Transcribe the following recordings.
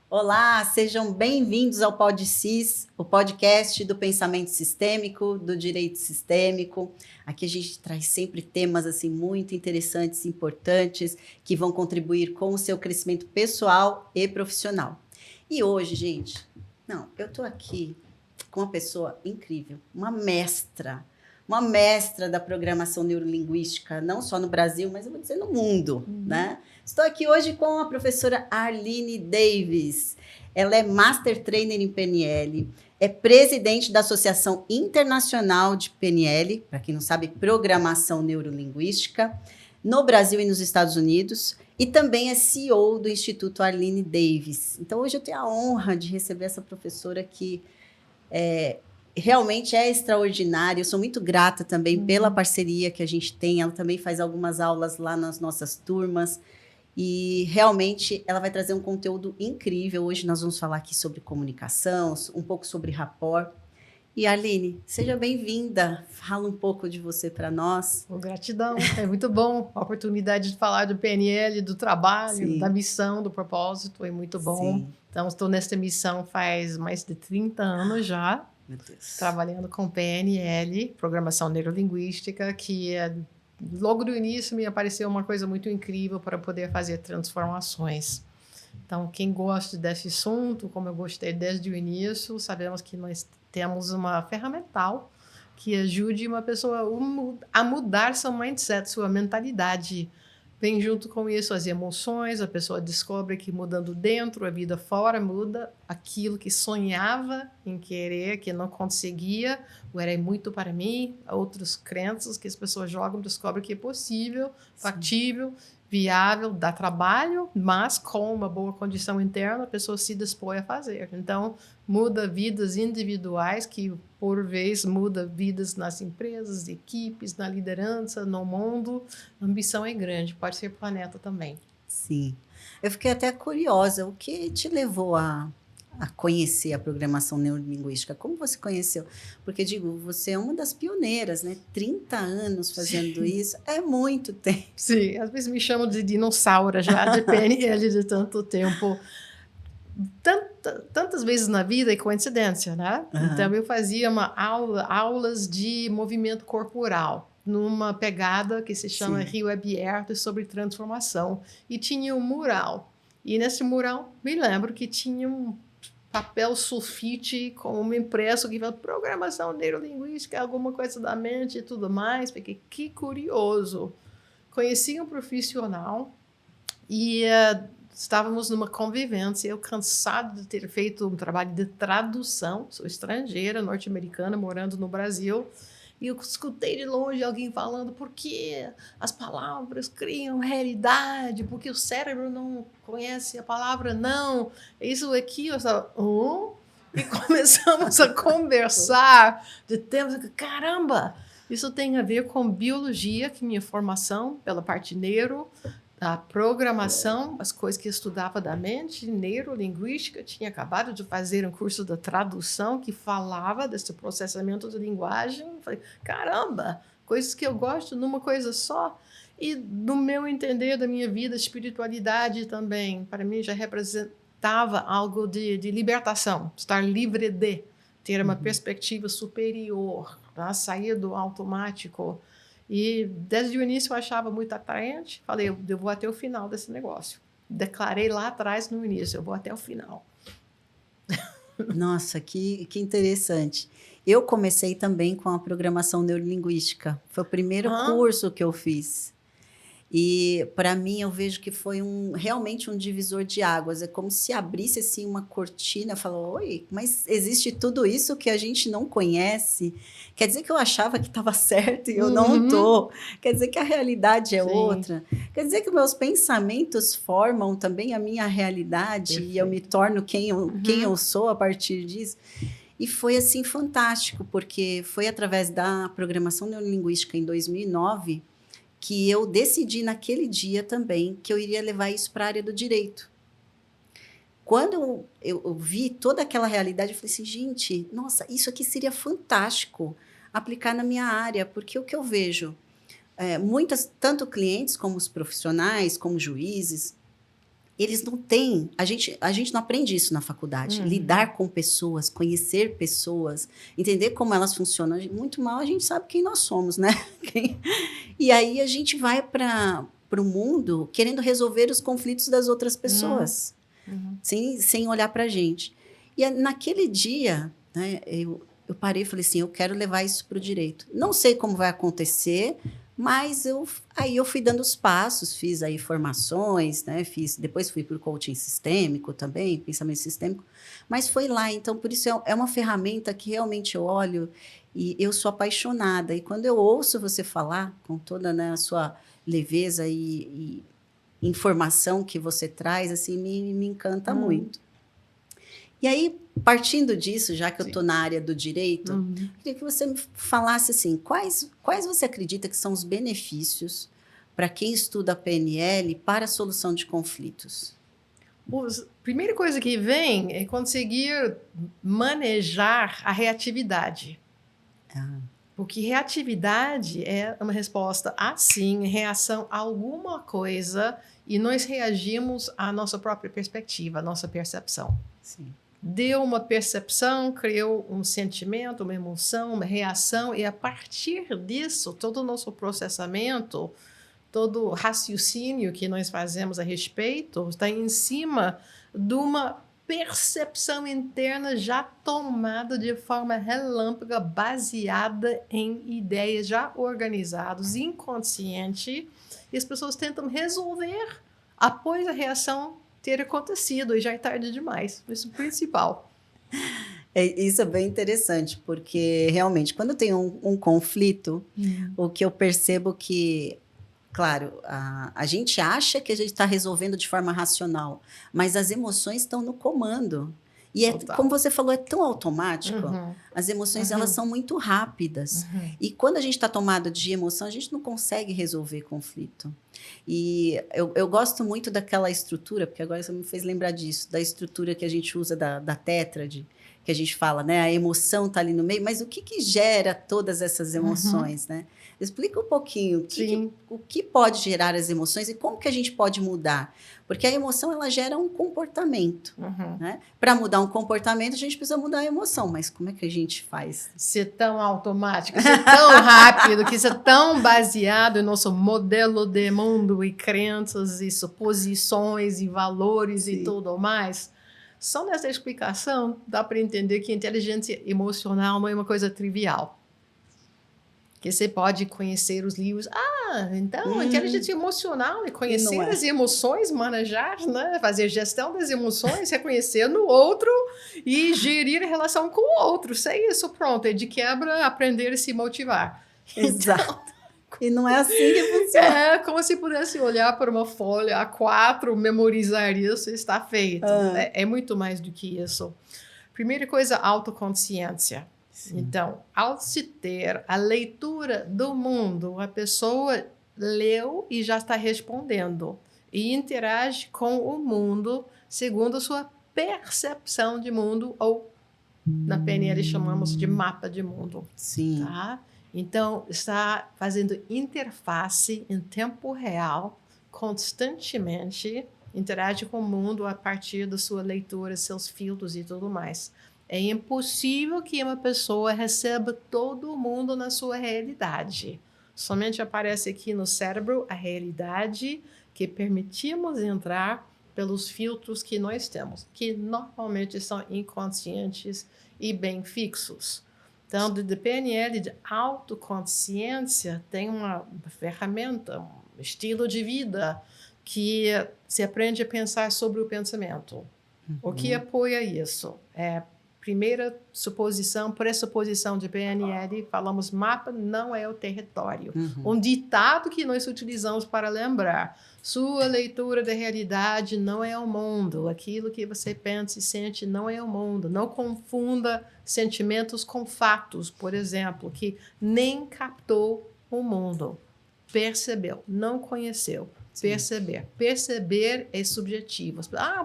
Olá, sejam bem-vindos ao PodSys, o podcast do pensamento sistêmico, do direito sistêmico. Aqui a gente traz sempre temas assim muito interessantes e importantes que vão contribuir com o seu crescimento pessoal e profissional. E hoje, gente, eu estou aqui com uma pessoa incrível, uma mestra da programação neurolinguística, não só no Brasil, mas eu vou dizer no mundo, né? Estou aqui hoje com a professora Arline Davis. Ela é Master Trainer em PNL, é presidente da Associação Internacional de PNL, para quem não sabe, Programação Neurolinguística, no Brasil e nos Estados Unidos, e também é CEO do Instituto Arline Davis. Então, hoje eu tenho a honra de receber essa professora que realmente é extraordinária. Eu sou muito grata também pela parceria que a gente tem. Ela também faz algumas aulas lá nas nossas turmas. E realmente ela vai trazer um conteúdo incrível. Hoje nós vamos falar aqui sobre comunicação, um pouco sobre rapport. E Arline, seja bem-vinda. Fala um pouco de você para nós. Gratidão, é muito bom a oportunidade de falar do PNL, do trabalho, Sim. Da missão, do propósito, é muito bom. Sim. Então, estou nesta missão faz mais de 30 anos já, Meu Deus. trabalhando com PNL, Programação Neurolinguística, que logo do início me apareceu uma coisa muito incrível para poder fazer transformações. Então, quem gosta desse assunto, como eu gostei desde o início, sabemos que nós temos uma ferramental que ajude uma pessoa a mudar seu mindset, sua mentalidade. Vem junto com isso as emoções, a pessoa descobre que mudando dentro, a vida fora muda, aquilo que sonhava em querer, que não conseguia, ou era muito para mim, outras crenças que as pessoas jogam, descobrem que é possível, factível, viável, dá trabalho, mas com uma boa condição interna, a pessoa se dispõe a fazer. Então, muda vidas individuais, que por vez muda vidas nas empresas, equipes, na liderança, no mundo. A ambição é grande, pode ser planeta também. Sim. Eu fiquei até curiosa, o que te levou a conhecer a programação neurolinguística? Como você conheceu? Porque, digo, você é uma das pioneiras, né? 30 anos fazendo isso, é muito tempo. Sim, às vezes me chamam de dinossauro já, de PNL de tanto tempo. Tantas vezes na vida é coincidência, né? Então, eu fazia aulas de movimento corporal, numa pegada que se chama Rio Aberto sobre transformação. E tinha um mural. E nesse mural, me lembro que tinha um papel sulfite com um impresso que fala programação neurolinguística, alguma coisa da mente e tudo mais. Fiquei, que curioso. Conheci um profissional e estávamos numa convivência, eu cansado de ter feito um trabalho de tradução, sou estrangeira, norte-americana, morando no Brasil, e eu escutei de longe alguém falando porque as palavras criam realidade, porque o cérebro não conhece a palavra não. Isso aqui, eu estava... E começamos a conversar de temas, caramba, isso tem a ver com biologia, que é minha formação pela parte neuro, a programação, as coisas que eu estudava da mente, neurolinguística, tinha acabado de fazer um curso de tradução que falava desse processamento de linguagem. Falei, caramba, coisas que eu gosto numa coisa só. E no meu entender da minha vida, espiritualidade também, para mim já representava algo de libertação, estar livre de, ter uma perspectiva superior, tá? Sair do automático. E desde o início eu achava muito atraente. Falei, eu vou até o final desse negócio. Declarei lá atrás no início, eu vou até o final. Nossa, que interessante. Eu comecei também com a programação neurolinguística. Foi o primeiro curso que eu fiz. E, para mim, eu vejo que foi realmente um divisor de águas. É como se abrisse assim, uma cortina e falou, oi, mas existe tudo isso que a gente não conhece? Quer dizer que eu achava que estava certo e eu não estou? Quer dizer que a realidade é outra? Quer dizer que meus pensamentos formam também a minha realidade e eu me torno quem eu sou a partir disso? E foi assim fantástico, porque foi através da programação neurolinguística em 2009 que eu decidi naquele dia também que eu iria levar isso para a área do direito. Quando eu vi toda aquela realidade, eu falei assim, gente, nossa, isso aqui seria fantástico aplicar na minha área, porque o que eu vejo, tanto clientes como os profissionais, como juízes, eles não têm, a gente não aprende isso na faculdade, lidar com pessoas, conhecer pessoas, entender como elas funcionam. Muito mal a gente sabe quem nós somos, né? E aí a gente vai para o mundo querendo resolver os conflitos das outras pessoas, sem olhar para a gente. E naquele dia, né, eu parei e falei assim, eu quero levar isso para o direito. Não sei como vai acontecer, mas aí eu fui dando os passos, fiz aí formações, né? Depois fui para o coaching sistêmico também, pensamento sistêmico, mas foi lá. Então, por isso é uma ferramenta que realmente eu olho e eu sou apaixonada. E quando eu ouço você falar, com toda, né, a sua leveza e informação que você traz, assim, me encanta muito. E aí, partindo disso, já que eu estou na área do direito, queria que você me falasse assim, quais você acredita que são os benefícios para quem estuda a PNL para a solução de conflitos? A primeira coisa que vem é conseguir manejar a reatividade. Porque reatividade é uma resposta a sim, em reação a alguma coisa, e nós reagimos à nossa própria perspectiva, à nossa percepção. Sim. Deu uma percepção, criou um sentimento, uma emoção, uma reação, e a partir disso, todo o nosso processamento, todo o raciocínio que nós fazemos a respeito, está em cima de uma percepção interna já tomada de forma relâmpaga, baseada em ideias já organizadas, inconsciente, e as pessoas tentam resolver após a reação ter acontecido, e já é tarde demais. Isso é o principal. Isso é bem interessante, porque realmente, quando tem um conflito, o que eu percebo que, claro, a gente acha que a gente está resolvendo de forma racional, mas as emoções estão no comando. E como você falou, é tão automático. As emoções, elas são muito rápidas. E quando a gente está tomado de emoção, a gente não consegue resolver conflito. E eu gosto muito daquela estrutura, porque agora você me fez lembrar disso, da estrutura que a gente usa da tétrade, que a gente fala, né? A emoção está ali no meio, mas o que gera todas essas emoções, né? Explica um pouquinho o que pode gerar as emoções e como que a gente pode mudar. Porque a emoção, ela gera um comportamento. Né? Para mudar um comportamento, a gente precisa mudar a emoção. Mas como é que a gente faz? Ser tão automático, ser tão rápido, que ser tão baseado no nosso modelo de mundo e crenças e suposições e valores e tudo mais. Só nessa explicação dá para entender que inteligência emocional não é uma coisa trivial. Que você pode conhecer os livros. Então, inteligência emocional é conhecer as emoções, manejar, né? Fazer gestão das emoções, reconhecer no outro e gerir a relação com o outro. Sei isso, pronto. É de quebra aprender a se motivar. Exato. Então, e não é assim que funciona. É como se pudesse olhar para uma folha A4, memorizar isso e está feito. É muito mais do que isso. Primeira coisa, autoconsciência. Sim. Então, ao se ter a leitura do mundo, a pessoa leu e já está respondendo e interage com o mundo segundo a sua percepção de mundo, ou na PNL chamamos de mapa de mundo. Sim. Tá? Então, está fazendo interface em tempo real, constantemente, interage com o mundo a partir da sua leitura, seus filtros e tudo mais. É impossível que uma pessoa receba todo mundo na sua realidade. Somente aparece aqui no cérebro a realidade que permitimos entrar pelos filtros que nós temos, que normalmente são inconscientes e bem fixos. Então, de PNL, de autoconsciência, tem uma ferramenta, um estilo de vida que se aprende a pensar sobre o pensamento. O que apoia isso? Primeira suposição, pressuposição de PNL, falamos mapa não é o território. Um ditado que nós utilizamos para lembrar. Sua leitura da realidade não é o mundo. Aquilo que você pensa e sente não é o mundo. Não confunda sentimentos com fatos, por exemplo, que nem captou o mundo. Percebeu, não conheceu. Sim. Perceber. Perceber é subjetivo.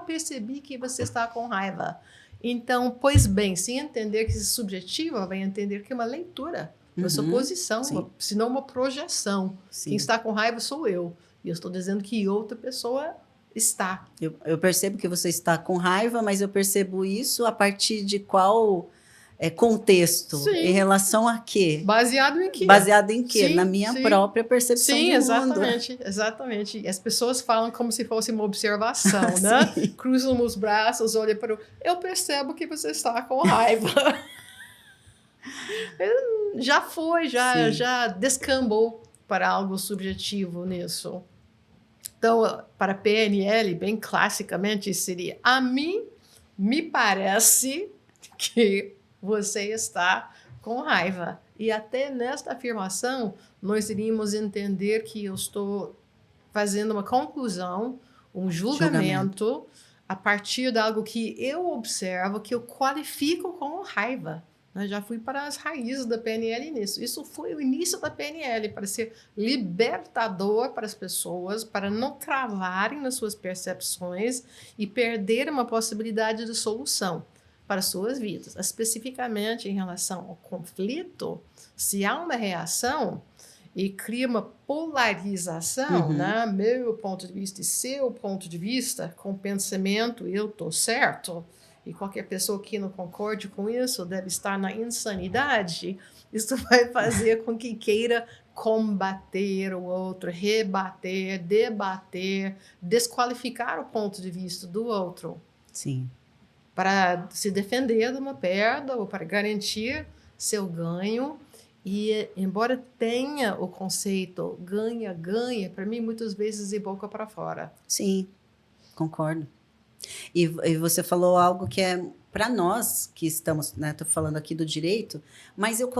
Percebi que você está com raiva. Então, pois bem, se entender que isso é subjetivo, vai entender que é uma leitura, uma suposição, senão uma projeção. Sim. Quem está com raiva sou eu. E eu estou dizendo que outra pessoa está. Eu percebo que você está com raiva, mas eu percebo isso a partir de qual contexto? Em Sim. relação a quê? Baseado em quê? Baseado em quê? Na Sim, minha sim. própria percepção Sim, de mundo. exatamente. As pessoas falam como se fosse uma observação, né? Cruzam os braços, olham para o... Eu percebo que você está com raiva. Já descambou para algo subjetivo nisso. Então, para PNL, bem classicamente, seria: a mim me parece que você está com raiva. E até nesta afirmação, nós iríamos entender que eu estou fazendo uma conclusão, um julgamento, a partir de algo que eu observo, que eu qualifico como raiva. Eu já fui para as raízes da PNL nisso. Isso foi o início da PNL, para ser libertador para as pessoas, para não travarem nas suas percepções e perderem uma possibilidade de solução para suas vidas. Especificamente em relação ao conflito, se há uma reação e cria uma polarização, né? Meu ponto de vista e seu ponto de vista, com o pensamento eu estou certo, e qualquer pessoa que não concorde com isso deve estar na insanidade, isso vai fazer com que queira combater o outro, rebater, debater, desqualificar o ponto de vista do outro. Sim. Para se defender de uma perda ou para garantir seu ganho. E, embora tenha o conceito ganha-ganha, para mim, muitas vezes, de boca para fora. Sim, concordo. E você falou algo que é para nós que estamos, né? Estou falando aqui do direito, mas eu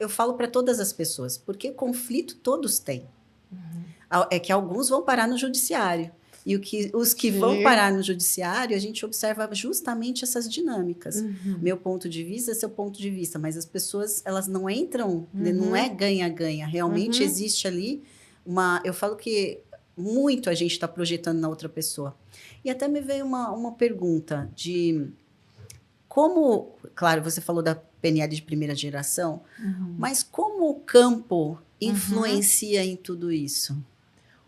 falo para todas as pessoas, porque conflito todos têm. É que alguns vão parar no judiciário. E os que vão parar no judiciário, a gente observa justamente essas dinâmicas. Meu ponto de vista é seu ponto de vista, mas as pessoas, elas não entram, não é ganha-ganha. Realmente existe ali eu falo que muito a gente está projetando na outra pessoa. E até me veio uma pergunta de como, claro, você falou da PNL de primeira geração, mas como o campo influencia em tudo isso?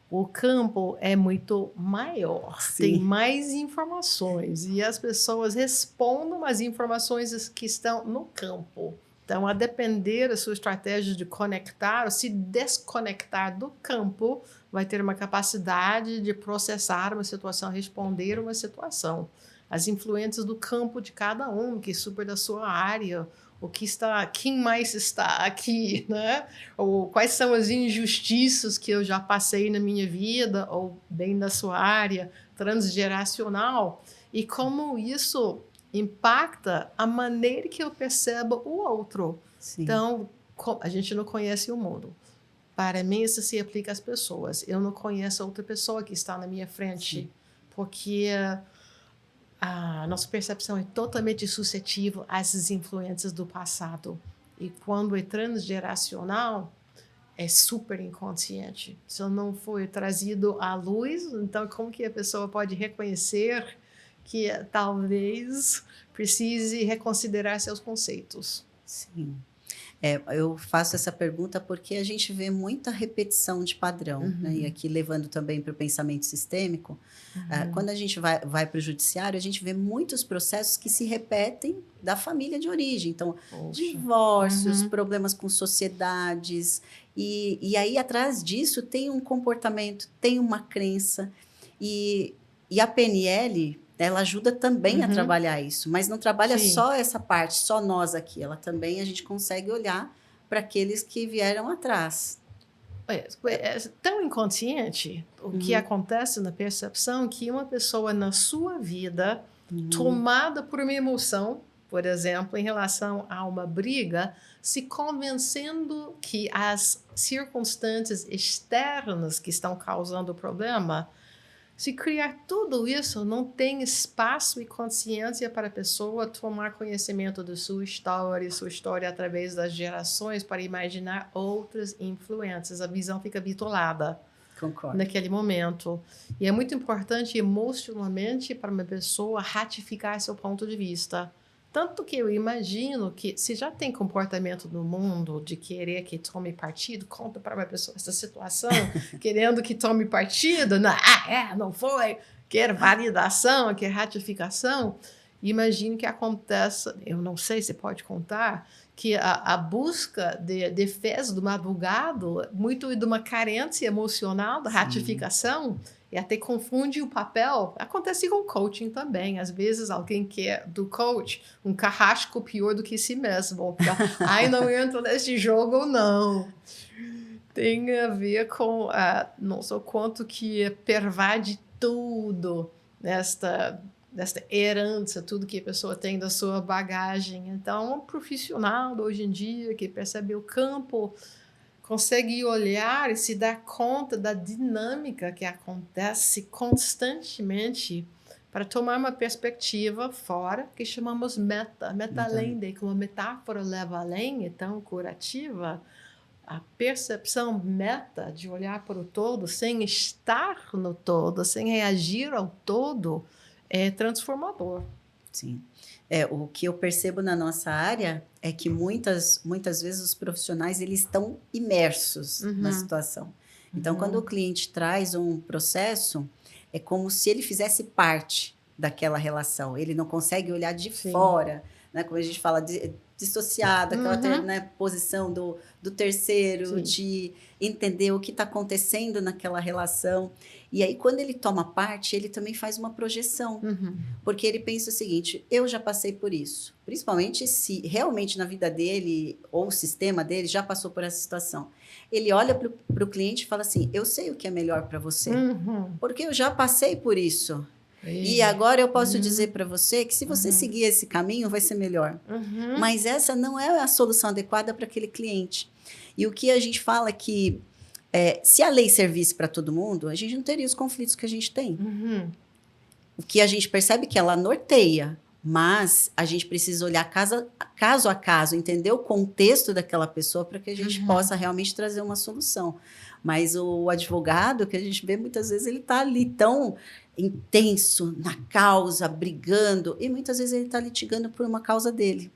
O campo é muito maior, tem mais informações e as pessoas respondem às informações que estão no campo. Então, a depender da sua estratégia de conectar ou se desconectar do campo, vai ter uma capacidade de processar uma situação, responder uma situação. As influências do campo de cada um, que é super da sua área, quem mais está aqui, né? Ou quais são as injustiças que eu já passei na minha vida, ou bem da sua área transgeracional, e como isso impacta a maneira que eu percebo o outro. Sim. Então, a gente não conhece o mundo. Para mim, isso se aplica às pessoas. Eu não conheço a outra pessoa que está na minha frente, porque a nossa percepção é totalmente suscetível às influências do passado. E quando é transgeracional, é super inconsciente. Isso não foi trazido à luz, então como que a pessoa pode reconhecer que talvez precise reconsiderar seus conceitos? Sim. Eu faço essa pergunta porque a gente vê muita repetição de padrão, né? E aqui levando também para o pensamento sistêmico, quando a gente vai para o judiciário, a gente vê muitos processos que se repetem da família de origem. Então, divórcios, problemas com sociedades, e aí atrás disso tem um comportamento, tem uma crença, e a PNL... ela ajuda também a trabalhar isso, mas não trabalha só essa parte, só nós aqui. Ela também, a gente consegue olhar para aqueles que vieram atrás. É tão inconsciente o que acontece na percepção que uma pessoa na sua vida, tomada por uma emoção, por exemplo, em relação a uma briga, se convencendo que as circunstâncias externas que estão causando o problema, se criar tudo isso, não tem espaço e consciência para a pessoa tomar conhecimento de sua história através das gerações, para imaginar outras influências. A visão fica bitolada. Concordo. Naquele momento. E é muito importante emocionalmente para uma pessoa ratificar seu ponto de vista. Tanto que eu imagino que se já tem comportamento no mundo de querer que tome partido, conta para uma pessoa essa situação, querendo que tome partido, não foi. quer validação, quer ratificação, imagine que acontece, eu não sei se pode contar, que a busca de defesa do advogado, muito de uma carência emocional, da ratificação, e até confunde o papel. Acontece com o coaching também. Às vezes alguém quer do coach um carrasco pior do que si mesmo. Ai, não entro nesse jogo, não. Tem a ver com não sei quanto que pervade tudo nesta herança, tudo que a pessoa tem da sua bagagem. Então, um profissional de hoje em dia que percebe o campo consegue olhar e se dar conta da dinâmica que acontece constantemente para tomar uma perspectiva fora, que chamamos meta além, de como a metáfora leva além, é tão curativa. A percepção meta de olhar para o todo sem estar no todo, sem reagir ao todo, é transformador. Sim. O que eu percebo na nossa área é que muitas vezes os profissionais eles estão imersos na situação. Então, quando o cliente traz um processo, é como se ele fizesse parte daquela relação. Ele não consegue olhar de fora, né? Como a gente fala, dissociado, aquela né, posição do terceiro, de entender o que está acontecendo naquela relação. E aí, quando ele toma parte, ele também faz uma projeção. Porque ele pensa o seguinte, eu já passei por isso. Principalmente se realmente na vida dele, ou o sistema dele, já passou por essa situação. Ele olha para o cliente e fala assim, eu sei o que é melhor para você. Porque eu já passei por isso. E agora eu posso dizer para você que se você seguir esse caminho, vai ser melhor. Mas essa não é a solução adequada para aquele cliente. E o que a gente fala é que se a lei servisse para todo mundo, a gente não teria os conflitos que a gente tem. O que a gente percebe é que ela norteia, mas a gente precisa olhar caso a caso, entender o contexto daquela pessoa para que a gente possa realmente trazer uma solução. Mas o advogado, que a gente vê muitas vezes, ele está ali tão intenso na causa, brigando, e muitas vezes ele está litigando por uma causa dele.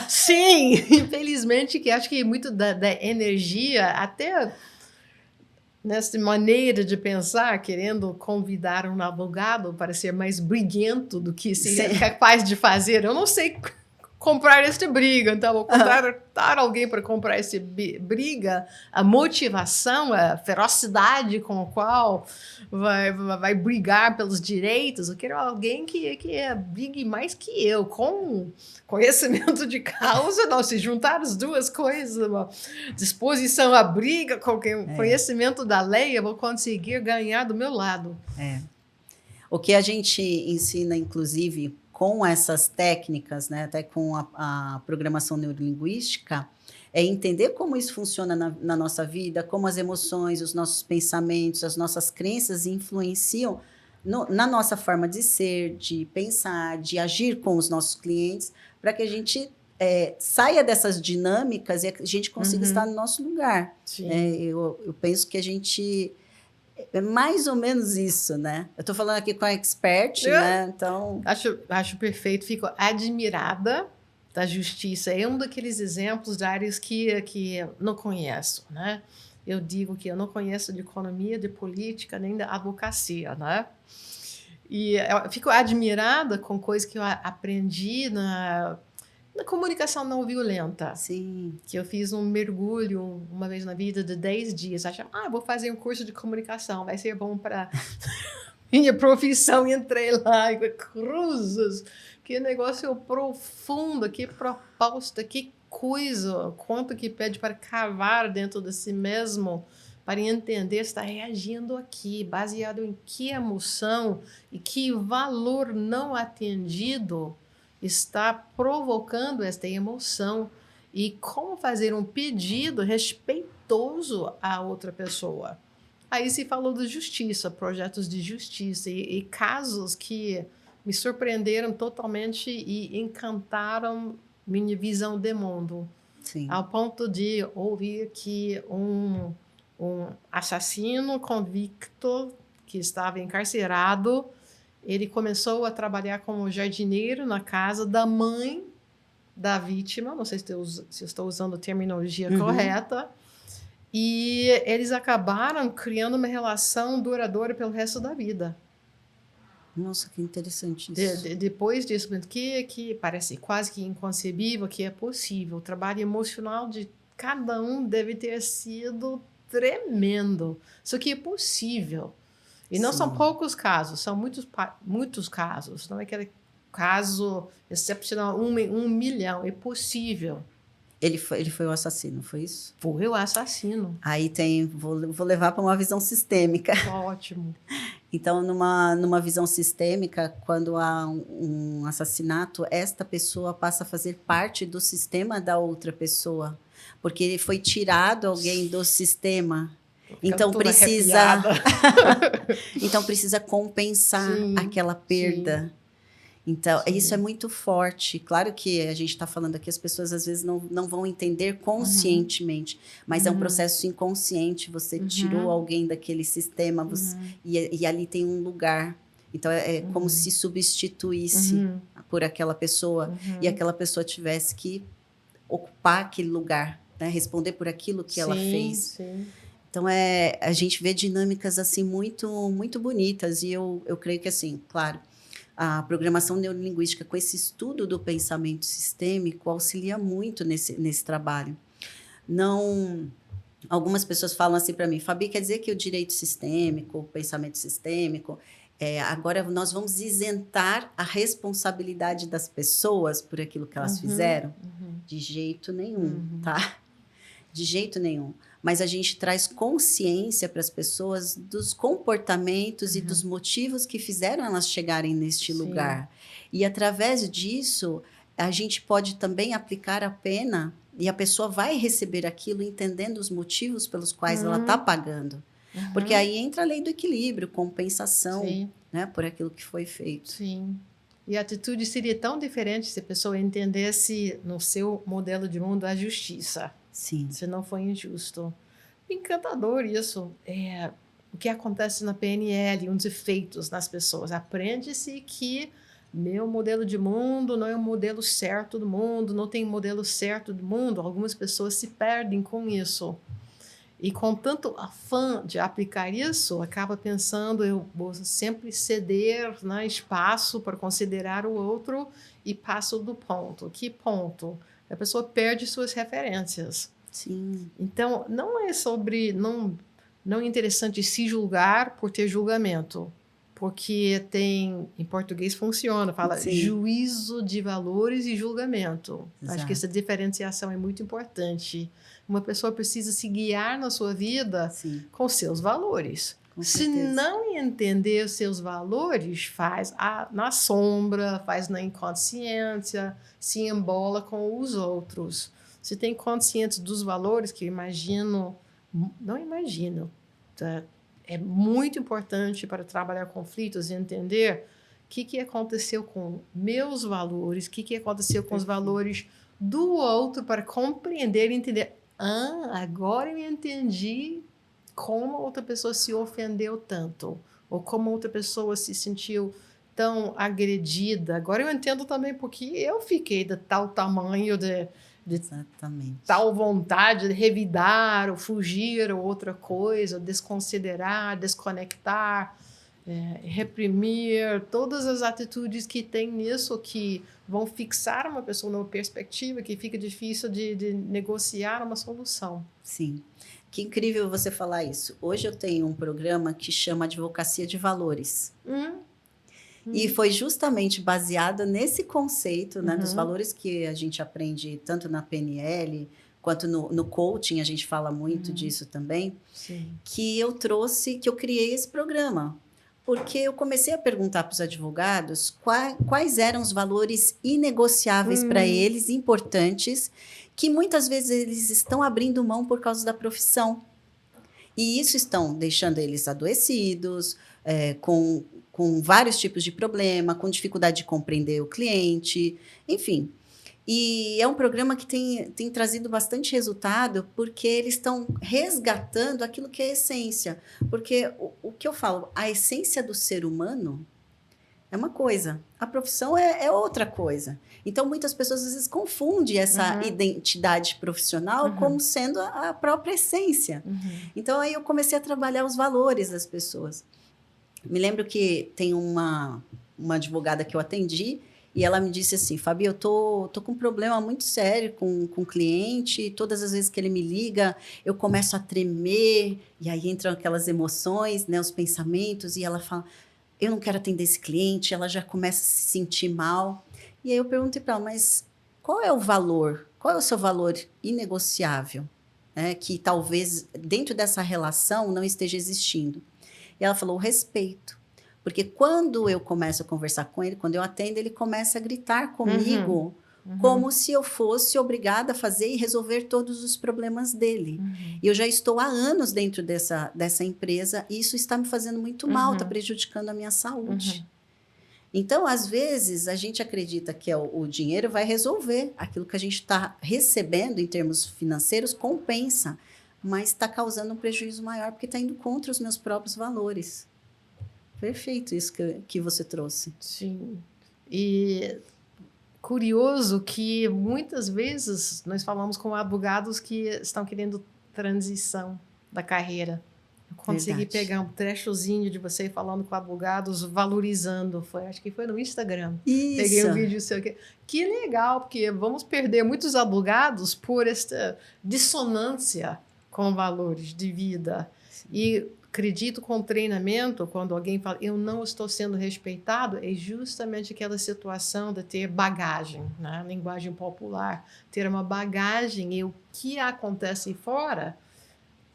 Sim, infelizmente, que acho que muito da energia, até nessa maneira de pensar, querendo convidar um advogado para ser mais briguento do que ser capaz de fazer. Eu não sei comprar esta briga, então vou contratar alguém para comprar essa briga, a motivação, a ferocidade com a qual vai brigar pelos direitos. Eu quero alguém que brigue mais que eu, com conhecimento de causa, não, se juntar as duas coisas, uma disposição à briga, com conhecimento da lei, eu vou conseguir ganhar do meu lado. O que a gente ensina, inclusive, com essas técnicas, né, até com a programação neurolinguística, é entender como isso funciona na nossa vida, como as emoções, os nossos pensamentos, as nossas crenças influenciam na nossa forma de ser, de pensar, de agir com os nossos clientes, para que a gente saia dessas dinâmicas e a gente consiga estar no nosso lugar. Eu penso que a gente... É mais ou menos isso, né? Eu estou falando aqui com a expert, né? Então... Acho perfeito. Fico admirada da justiça. É um daqueles exemplos de áreas que não conheço, né? Eu digo que eu não conheço de economia, de política, nem da advocacia, né? E eu fico admirada com coisas que eu aprendi na comunicação não violenta. Sim. Que eu fiz um mergulho uma vez na vida de 10 dias. Achava, vou fazer um curso de comunicação, vai ser bom para minha profissão. Entrei lá e cruzes. Que negócio profundo, que proposta, que coisa. Quanto que pede para cavar dentro de si mesmo, para entender, está reagindo aqui, baseado em que emoção e que valor não atendido está provocando esta emoção e como fazer um pedido respeitoso à outra pessoa. Aí se falou de justiça, projetos de justiça e casos que me surpreenderam totalmente e encantaram minha visão de mundo. Sim. Ao ponto de ouvir que um assassino convicto que estava encarcerado, ele começou a trabalhar como jardineiro na casa da mãe da vítima, não sei se eu estou usando a terminologia correta, E eles acabaram criando uma relação duradoura pelo resto da vida. Nossa, que interessante isso. Depois disso, que parece quase que inconcebível, que é possível. O trabalho emocional de cada um deve ter sido tremendo. Isso aqui é possível. E não são poucos casos, são muitos casos. Não é aquele caso excepcional, 1 milhão. É possível. Ele foi o assassino, foi isso? Foi o assassino. Aí vou levar para uma visão sistêmica. Ótimo. Então, numa visão sistêmica, quando há um assassinato, esta pessoa passa a fazer parte do sistema da outra pessoa, porque ele foi tirado alguém do sistema. Então precisa compensar aquela perda. Sim. Então, isso é muito forte. Claro que a gente está falando aqui, as pessoas às vezes não vão entender conscientemente, mas é um processo inconsciente. Você tirou alguém daquele sistema e ali tem um lugar. Então, é como se substituísse por aquela pessoa e aquela pessoa tivesse que ocupar aquele lugar, né? Responder por aquilo que ela fez. Sim. Então, a gente vê dinâmicas assim muito, muito bonitas. E eu creio que, assim, claro, a programação neurolinguística, com esse estudo do pensamento sistêmico, auxilia muito nesse trabalho. Algumas pessoas falam assim para mim, Fabi, quer dizer que o direito sistêmico, o pensamento sistêmico, agora nós vamos isentar a responsabilidade das pessoas por aquilo que elas fizeram? De jeito nenhum, tá? De jeito nenhum. Mas a gente traz consciência para as pessoas dos comportamentos e dos motivos que fizeram elas chegarem neste lugar. E, através disso, a gente pode também aplicar a pena e a pessoa vai receber aquilo entendendo os motivos pelos quais ela está pagando. Porque aí entra a lei do equilíbrio, compensação, né, por aquilo que foi feito. Sim. E a atitude seria tão diferente se a pessoa entendesse no seu modelo de mundo a justiça. Sim. Se não foi injusto. Encantador isso. O que acontece na PNL, uns efeitos nas pessoas. Aprende-se que meu modelo de mundo não é o modelo certo do mundo, não tem modelo certo do mundo. Algumas pessoas se perdem com isso. E com tanto afã de aplicar isso, acaba pensando, eu vou sempre ceder, né, espaço para considerar o outro e passo do ponto. Que ponto? A pessoa perde suas referências. Sim. Então, não é sobre... Não é interessante se julgar por ter julgamento. Porque tem... Em português funciona, fala juízo de valores e julgamento. Exato. Acho que essa diferenciação é muito importante. Uma pessoa precisa se guiar na sua vida com seus valores. Se não entender os seus valores, faz na sombra, faz na inconsciência, se embola com os outros. Se tem consciência dos valores, que não imagino, tá? É muito importante para trabalhar conflitos e entender o que aconteceu com meus valores, o que aconteceu com os valores do outro, para compreender e entender. Agora eu entendi como outra pessoa se ofendeu tanto, ou como outra pessoa se sentiu tão agredida. Agora eu entendo também porque eu fiquei de tal tamanho de tal vontade de revidar, ou fugir, ou outra coisa, desconsiderar, desconectar, reprimir, todas as atitudes que tem nisso que vão fixar uma pessoa numa perspectiva que fica difícil de negociar uma solução. Sim. Que incrível você falar isso. Hoje eu tenho um programa que chama Advocacia de Valores. E foi justamente baseado nesse conceito, né, dos valores que a gente aprende tanto na PNL quanto no coaching, a gente fala muito disso também, que eu criei esse programa. Porque eu comecei a perguntar para os advogados quais eram os valores inegociáveis para eles, importantes, que muitas vezes eles estão abrindo mão por causa da profissão. E isso estão deixando eles adoecidos, com vários tipos de problema, com dificuldade de compreender o cliente, enfim. E é um programa que tem trazido bastante resultado, porque eles estão resgatando aquilo que é a essência. Porque o que eu falo, a essência do ser humano, é uma coisa, a profissão é outra coisa. Então, muitas pessoas às vezes confundem essa identidade profissional como sendo a própria essência. Então, aí eu comecei a trabalhar os valores das pessoas. Me lembro que tem uma advogada que eu atendi e ela me disse assim, Fabi, eu tô com um problema muito sério com o cliente, todas as vezes que ele me liga, eu começo a tremer, e aí entram aquelas emoções, né, os pensamentos, e ela fala, eu não quero atender esse cliente, ela já começa a se sentir mal. E aí eu perguntei para ela, mas qual é o valor? Qual é o seu valor inegociável? Né, que talvez dentro dessa relação não esteja existindo. E ela falou, o respeito. Porque quando eu começo a conversar com ele, quando eu atendo, ele começa a gritar comigo como se eu fosse obrigada a fazer e resolver todos os problemas dele. E eu já estou há anos dentro dessa empresa e isso está me fazendo muito mal, está prejudicando a minha saúde. Então, às vezes, a gente acredita que o dinheiro vai resolver. Aquilo que a gente está recebendo em termos financeiros compensa, mas está causando um prejuízo maior porque está indo contra os meus próprios valores. Perfeito isso que você trouxe. Sim. E curioso que muitas vezes nós falamos com advogados que estão querendo transição da carreira. Eu consegui pegar um trechozinho de você falando com advogados, valorizando. Acho que foi no Instagram. Isso. Peguei um vídeo seu aqui. Que legal, porque vamos perder muitos advogados por esta dissonância com valores de vida. Sim. E acredito com treinamento, quando alguém fala, eu não estou sendo respeitado, é justamente aquela situação de ter bagagem, né? Linguagem popular, ter uma bagagem e o que acontece fora,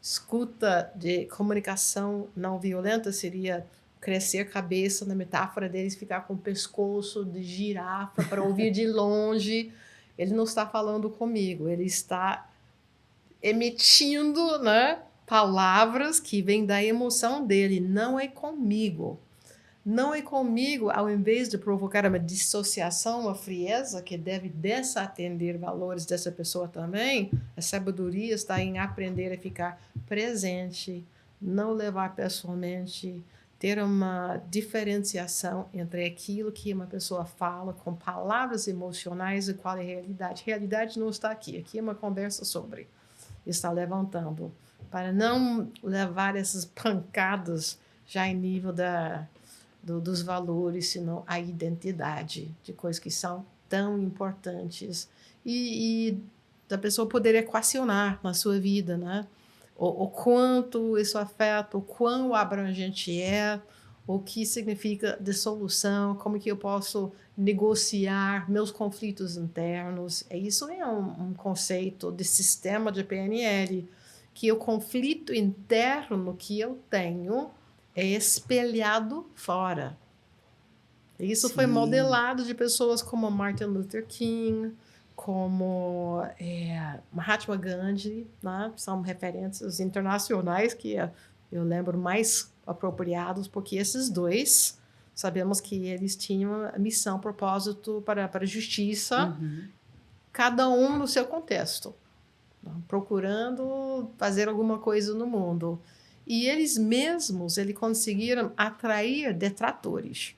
escuta de comunicação não violenta seria crescer a cabeça, na metáfora deles, ficar com o pescoço de girafa para ouvir de longe. Ele não está falando comigo, ele está emitindo, né? Palavras que vêm da emoção dele, não é comigo. Não é comigo, ao invés de provocar uma dissociação, uma frieza que deve desatender valores dessa pessoa também, a sabedoria está em aprender a ficar presente, não levar pessoalmente, ter uma diferenciação entre aquilo que uma pessoa fala com palavras emocionais e qual é a realidade. A realidade não está aqui, aqui é uma conversa sobre, está levantando. Para não levar essas pancadas já em nível dos valores, senão a identidade de coisas que são tão importantes. E da pessoa poder equacionar na sua vida, né? O quanto isso afeta, o quão abrangente é, o que significa dissolução, como que eu posso negociar meus conflitos internos. Isso é um conceito de sistema de PNL, que o conflito interno que eu tenho é espelhado fora. Isso Sim. Foi modelado de pessoas como Martin Luther King, como Mahatma Gandhi, né? São referências internacionais que eu lembro mais apropriados, porque esses dois, sabemos que eles tinham a missão, propósito para a justiça, cada um no seu contexto, procurando fazer alguma coisa no mundo. E eles mesmos conseguiram atrair detratores,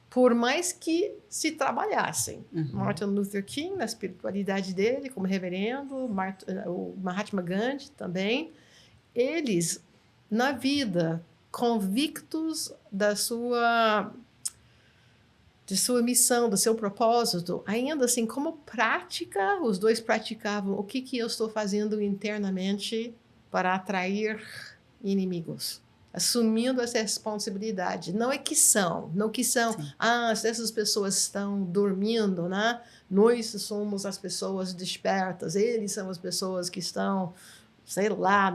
por mais que se trabalhassem. Martin Luther King, na espiritualidade dele, como reverendo, o Mahatma Gandhi também, eles, na vida, convictos de sua missão, do seu propósito, ainda assim, como prática, os dois praticavam o que eu estou fazendo internamente para atrair inimigos, assumindo essa responsabilidade. Não é que são, se essas pessoas estão dormindo, né? Nós somos as pessoas despertas, eles são as pessoas que estão, sei lá,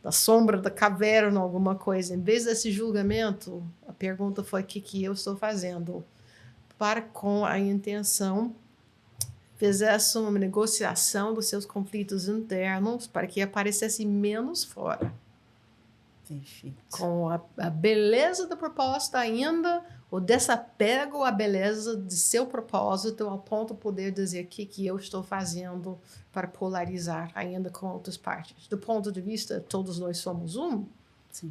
na sombra da caverna, alguma coisa. Em vez desse julgamento, a pergunta foi o que eu estou fazendo para, com a intenção, fizesse uma negociação dos seus conflitos internos para que aparecesse menos fora. Perfeito. Com a beleza da proposta ainda, o desapego à beleza de seu propósito, ao ponto de poder dizer o que eu estou fazendo para polarizar ainda com outras partes. Do ponto de vista, todos nós somos um. Sim.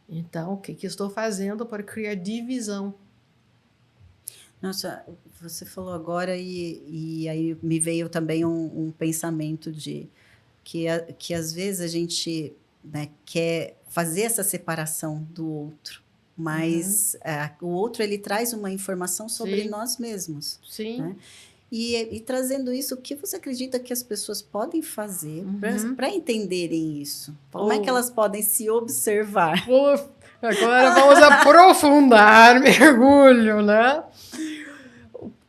Então, o que eu estou fazendo para criar divisão Nossa, você falou agora e aí me veio também um pensamento de que às vezes a gente, né, quer fazer essa separação do outro, mas o outro ele traz uma informação sobre Sim. nós mesmos, Sim. né? E trazendo isso, o que você acredita que as pessoas podem fazer para entenderem isso? Como é que elas podem se observar? Agora vamos aprofundar, mergulho, né?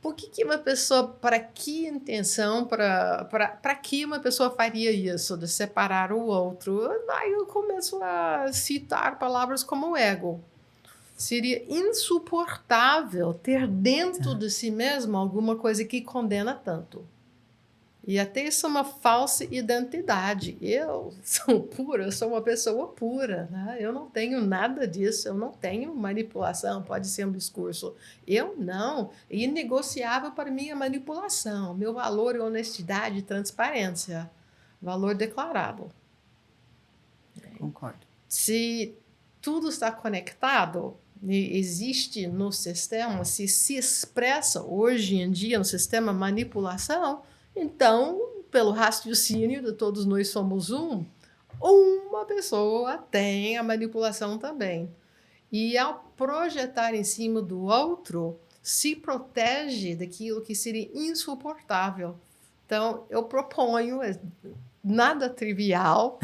Por que uma pessoa, para que intenção, para que uma pessoa faria isso, de separar o outro? Aí eu começo a citar palavras como ego. Seria insuportável ter dentro de si mesmo alguma coisa que condena tanto. E até isso é uma falsa identidade. Eu sou pura, eu sou uma pessoa pura. Né? Eu não tenho nada disso, eu não tenho manipulação, pode ser um discurso. Eu não. É inegociável para mim a manipulação. Meu valor é honestidade e transparência. Valor declarado. Concordo. Se tudo está conectado, existe no sistema, se expressa hoje em dia no sistema manipulação, então, pelo raciocínio de todos nós somos uma pessoa tem a manipulação também. E ao projetar em cima do outro, se protege daquilo que seria insuportável. Então, eu proponho, nada trivial,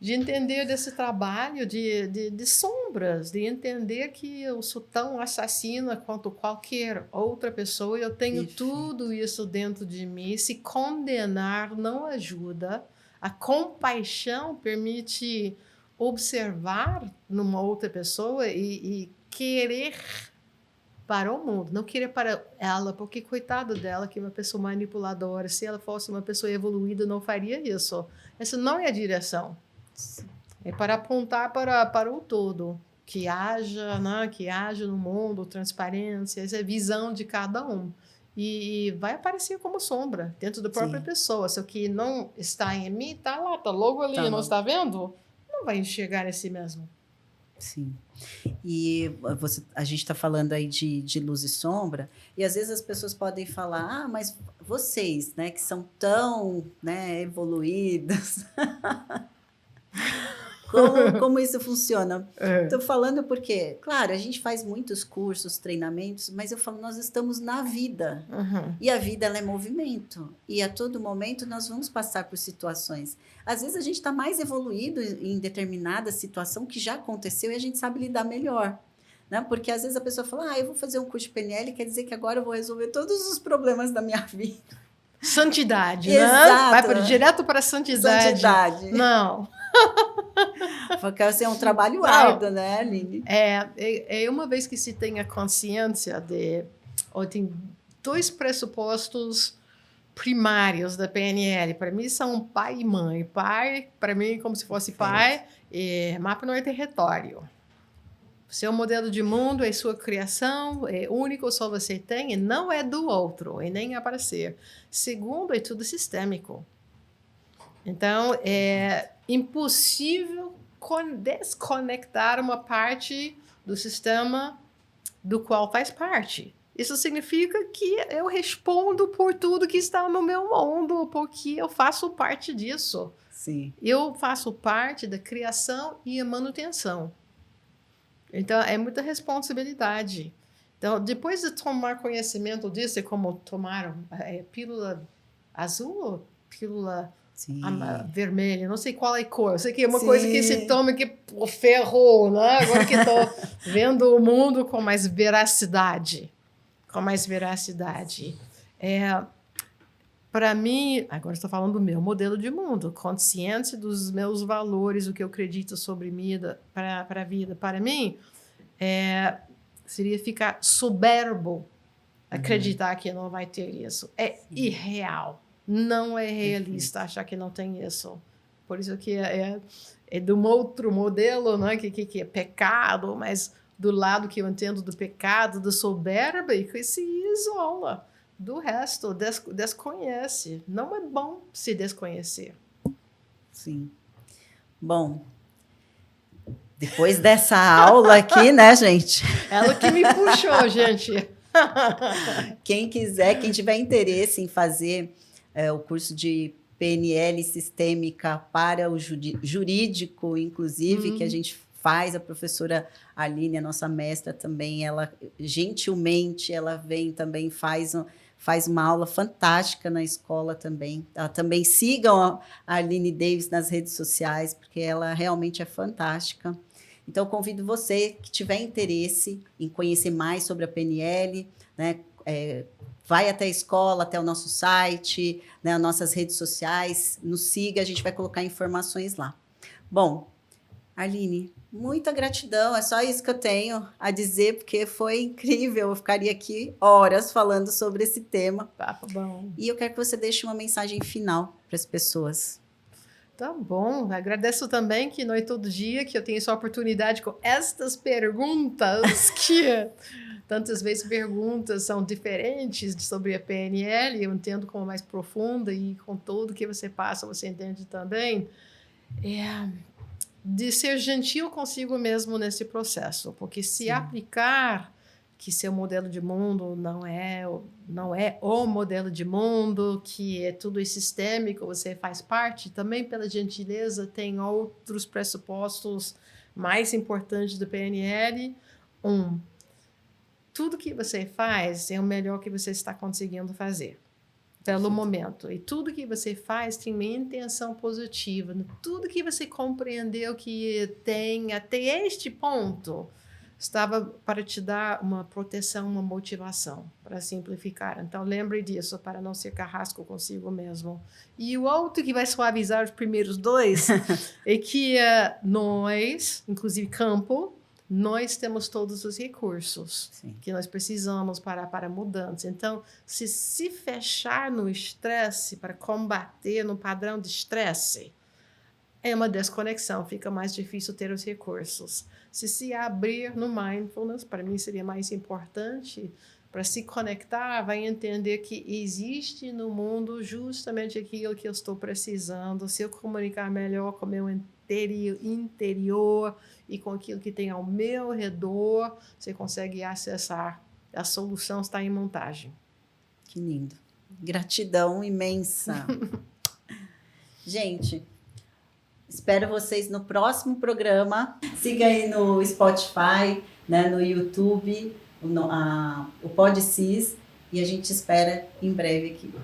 de entender desse trabalho de sombras, de entender que eu sou tão assassina quanto qualquer outra pessoa, eu tenho tudo isso dentro de mim. Se condenar não ajuda, a compaixão permite observar numa outra pessoa e querer para o mundo, não querer para ela, porque coitada dela, que é uma pessoa manipuladora, se ela fosse uma pessoa evoluída, não faria isso. Essa não é a direção. É para apontar para o todo, que haja, né, que haja no mundo transparência, essa é a visão de cada um. E vai aparecer como sombra dentro da própria pessoa. Se o que não está em mim, está lá, está logo ali, não está vendo? Não vai enxergar em si mesmo. Sim. E a gente está falando aí de luz e sombra, e às vezes as pessoas podem falar, mas vocês, né, que são tão, né, evoluídas... Como isso funciona? Estou falando porque, claro, a gente faz muitos cursos, treinamentos, mas eu falo, nós estamos na vida. E a vida ela é movimento. E a todo momento nós vamos passar por situações. Às vezes a gente está mais evoluído em determinada situação que já aconteceu e a gente sabe lidar melhor. Né? Porque às vezes a pessoa fala, eu vou fazer um curso de PNL, quer dizer que agora eu vou resolver todos os problemas da minha vida. Santidade, Exato. né? Vai direto para a santidade. Não. Porque assim, é um trabalho árduo, né, Aline? Uma vez que se tem a consciência tem dois pressupostos primários da PNL. Para mim, são pai e mãe. Pai, para mim, como se fosse pai, mapa não é território. Seu modelo de mundo é sua criação, é único, só você tem, e não é do outro, e nem é para ser. Segundo, é tudo sistêmico. Então, é impossível desconectar uma parte do sistema do qual faz parte. Isso significa que eu respondo por tudo que está no meu mundo, porque eu faço parte disso. Sim. Eu faço parte da criação e a manutenção. Então, é muita responsabilidade. Então, depois de tomar conhecimento disso, é como tomar pílula azul ou pílula vermelha, não sei qual é a cor. Eu sei que é uma coisa que se toma que ferrou, né? Agora que estou vendo o mundo com mais veracidade. Para mim, agora estou falando do meu modelo de mundo, consciência dos meus valores, o que eu acredito sobre para a vida. Para mim, seria ficar soberbo acreditar que não vai ter isso. É irreal. Não é realista achar que não tem isso. Por isso que é de um outro modelo, né? que é pecado, mas do lado que eu entendo do pecado, do soberba, e que se isola. Do resto, desconhece. Não é bom se desconhecer. Sim. Bom, depois dessa aula aqui, né, gente? Ela que me puxou, gente. Quem quiser, quem tiver interesse em fazer o curso de PNL sistêmica para o jurídico, inclusive, que a gente faz, a professora Aline, a nossa mestra também, ela gentilmente, ela vem também, faz uma aula fantástica na escola também. Também sigam a Aline Davis nas redes sociais, porque ela realmente é fantástica. Então, convido você que tiver interesse em conhecer mais sobre a PNL, né, vai até a escola, até o nosso site, né, as nossas redes sociais, nos siga, a gente vai colocar informações lá. Bom, Aline, muita gratidão, é só isso que eu tenho a dizer, porque foi incrível, eu ficaria aqui horas falando sobre esse tema. Papo bom. E eu quero que você deixe uma mensagem final para as pessoas. Tá bom, agradeço também que não é todo dia que eu tenho essa oportunidade com estas perguntas, que tantas vezes perguntas são diferentes sobre a PNL, eu entendo como mais profunda e com tudo que você passa, você entende também. De ser gentil consigo mesmo nesse processo, porque se aplicar que seu modelo de mundo não é o modelo de mundo, que é tudo sistêmico, você faz parte, também pela gentileza tem outros pressupostos mais importantes do PNL. Tudo que você faz é o melhor que você está conseguindo fazer pelo momento. E tudo que você faz tem uma intenção positiva. Tudo que você compreendeu que tem até este ponto estava para te dar uma proteção, uma motivação, para simplificar. Então, lembre disso, para não ser carrasco consigo mesmo. E o outro que vai suavizar os primeiros dois é que nós, inclusive campo, nós temos todos os recursos que nós precisamos para mudança. Então, se fechar no estresse para combater no padrão de estresse, é uma desconexão, fica mais difícil ter os recursos. Se abrir no mindfulness, para mim seria mais importante, para se conectar, vai entender que existe no mundo justamente aquilo que eu estou precisando. Se eu comunicar melhor com o meu interior e com aquilo que tem ao meu redor, você consegue acessar. A solução está em montagem. Que lindo. Gratidão imensa. Gente, espero vocês no próximo programa. Siga aí no Spotify, né, no YouTube, o PodCis, e a gente espera em breve aqui.